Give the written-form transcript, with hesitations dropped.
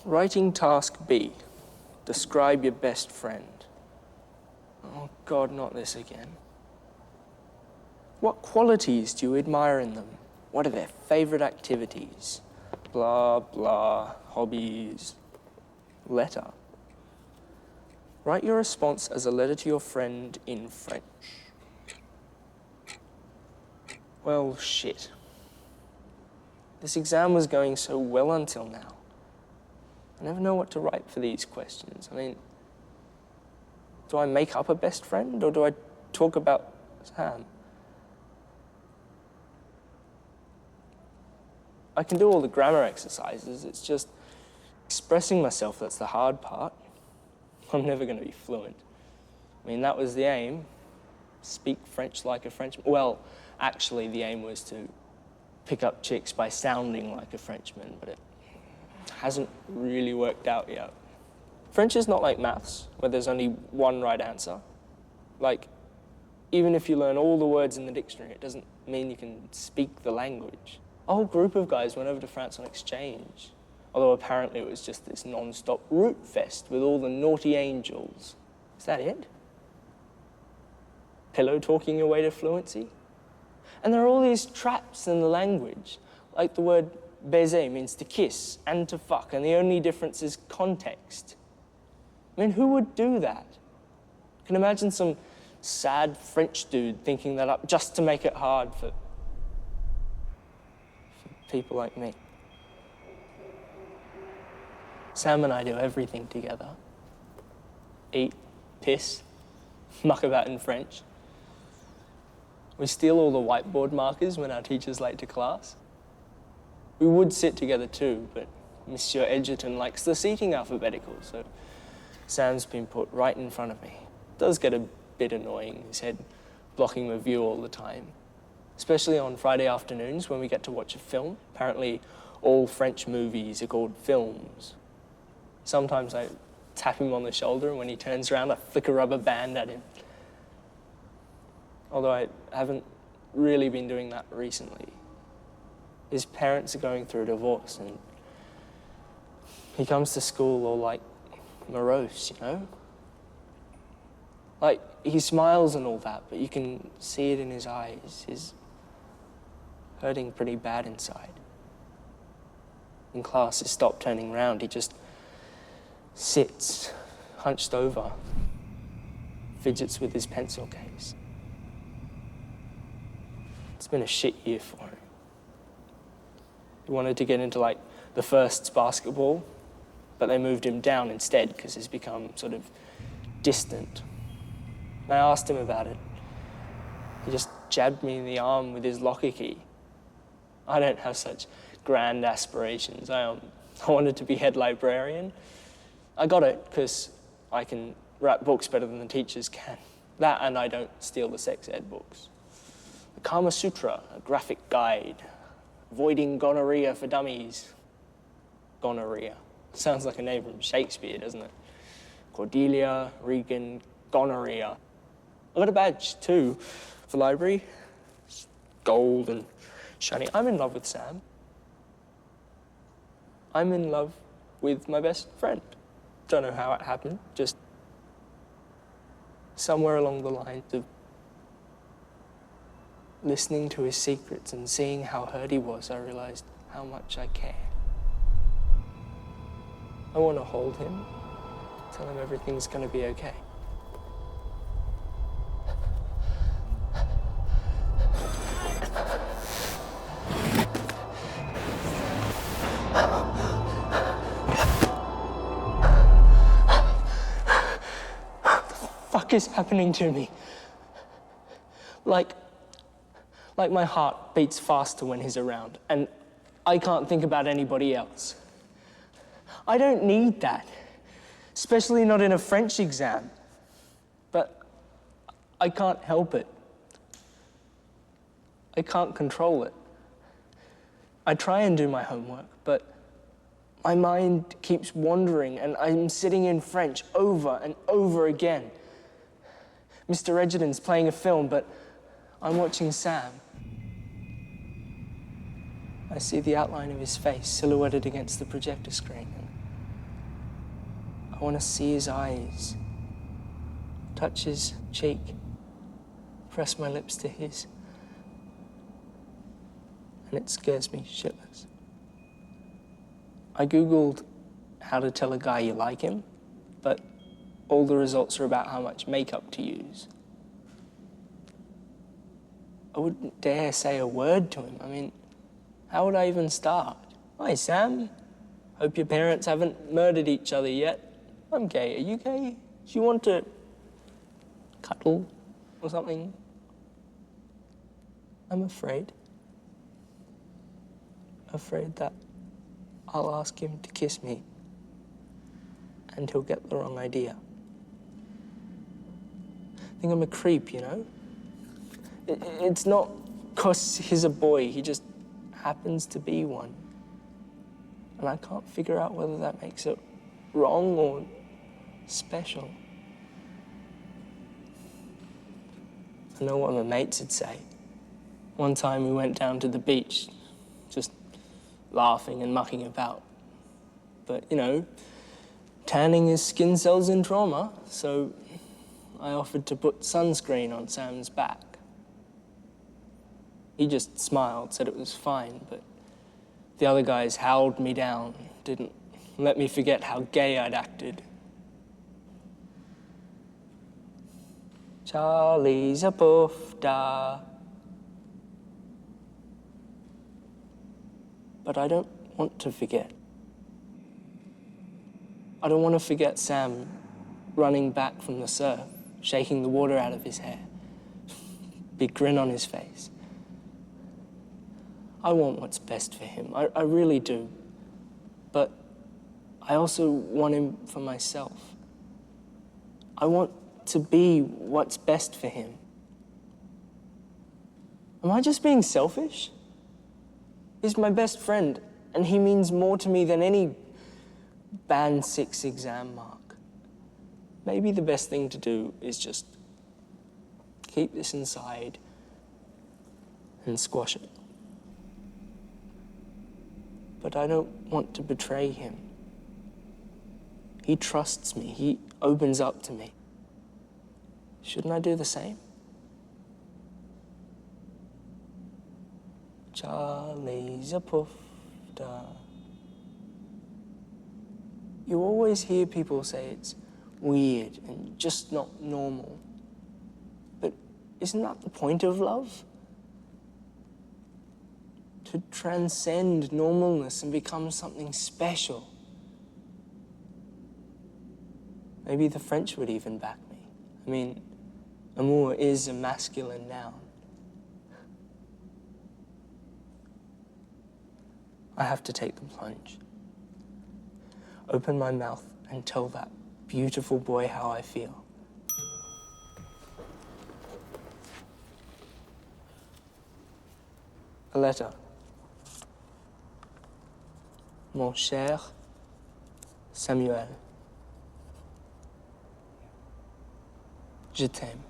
Writing task B. Describe your best friend. Oh God, not this again. What qualities do you admire in them? What are their favorite activities? Blah, blah, hobbies. Letter. Write your response as a letter to your friend in French. Well, shit. This exam was going so well until now. I never know what to write for these questions. I mean, do I make up a best friend or do I talk about Sam? I can do all the grammar exercises, it's just expressing myself that's the hard part. I'm never going to be fluent. I mean, that was the aim. Speak French like a Frenchman. Well, actually, the aim was to pick up chicks by sounding like a Frenchman, but it hasn't really worked out yet. French is not like maths, where there's only one right answer. Like, even if you learn all the words in the dictionary, it doesn't mean you can speak the language. A whole group of guys went over to France on exchange, although apparently it was just this non-stop root fest with all the naughty angels. Is that it? Pillow talking your way to fluency? And there are all these traps in the language, like the word baiser means to kiss and to fuck, and the only difference is context. I mean, who would do that? I can imagine some sad French dude thinking that up just to make it hard for people like me. Sam and I do everything together. Eat, piss, muck about in French. We steal all the whiteboard markers when our teacher's late to class. We would sit together too, but Monsieur Edgerton likes the seating alphabetical, so Sam's been put right in front of me. It does get a bit annoying, his head blocking my view all the time. Especially on Friday afternoons when we get to watch a film. Apparently, all French movies are called films. Sometimes I tap him on the shoulder, and when he turns around, I flick a rubber band at him. Although I haven't really been doing that recently. His parents are going through a divorce, and he comes to school all, like, morose, you know? Like, he smiles and all that, but you can see it in his eyes. He's hurting pretty bad inside. In class, he stopped turning around. He just sits, hunched over, fidgets with his pencil case. It's been a shit year for him. He wanted to get into, like, the firsts basketball, but they moved him down instead because he's become sort of distant. I asked him about it. He just jabbed me in the arm with his locker key. I don't have such grand aspirations. I wanted to be head librarian. I got it because I can write books better than the teachers can. That, and I don't steal the sex ed books. The Kama Sutra, a graphic guide. Avoiding gonorrhea for dummies. Gonorrhea. Sounds like a name from Shakespeare, doesn't it? Cordelia, Regan, gonorrhea. I got a badge, too, for library. It's gold and shiny. I'm in love with Sam. I'm in love with my best friend. Don't know how it happened, just somewhere along the lines of listening to his secrets and seeing how hurt he was, I realized how much I care. I want to hold him, tell him everything's going to be okay. What the fuck is happening to me? Like my heart beats faster when he's around, and I can't think about anybody else. I don't need that, especially not in a French exam. But I can't help it. I can't control it. I try and do my homework, but my mind keeps wandering, and I'm sitting in French over and over again. Mr. Edgerton's playing a film, but I'm watching Sam. I see the outline of his face silhouetted against the projector screen. And I want to see his eyes, touch his cheek, press my lips to his. And it scares me shitless. I Googled how to tell a guy you like him, but all the results are about how much makeup to use. I wouldn't dare say a word to him. I mean, how would I even start? Hi, Sam. Hope your parents haven't murdered each other yet. I'm gay. Are you gay? Do you want to cuddle or something? I'm afraid. Afraid that I'll ask him to kiss me and he'll get the wrong idea. I think I'm a creep, you know? It's not 'cause he's a boy, he just happens to be one. And I can't figure out whether that makes it wrong or special. I know what my mates would say. One time we went down to the beach, just laughing and mucking about. But, you know, tanning is skin cells in trauma, so I offered to put sunscreen on Sam's back. He just smiled, said it was fine, but the other guys howled me down, didn't let me forget how gay I'd acted. Charlie's a poof da. But I don't want to forget. I don't want to forget Sam running back from the surf, shaking the water out of his hair, big grin on his face. I want what's best for him, I really do. But I also want him for myself. I want to be what's best for him. Am I just being selfish? He's my best friend, and he means more to me than any Band 6 exam mark. Maybe the best thing to do is just keep this inside and squash it. But I don't want to betray him. He trusts me. He opens up to me. Shouldn't I do the same? Charlie's a poof da. You always hear people say it's weird and just not normal. But isn't that the point of love? To transcend normalness and become something special. Maybe the French would even back me. I mean, amour is a masculine noun. I have to take the plunge. Open my mouth and tell that beautiful boy how I feel. A letter. Mon cher Samuel, je t'aime.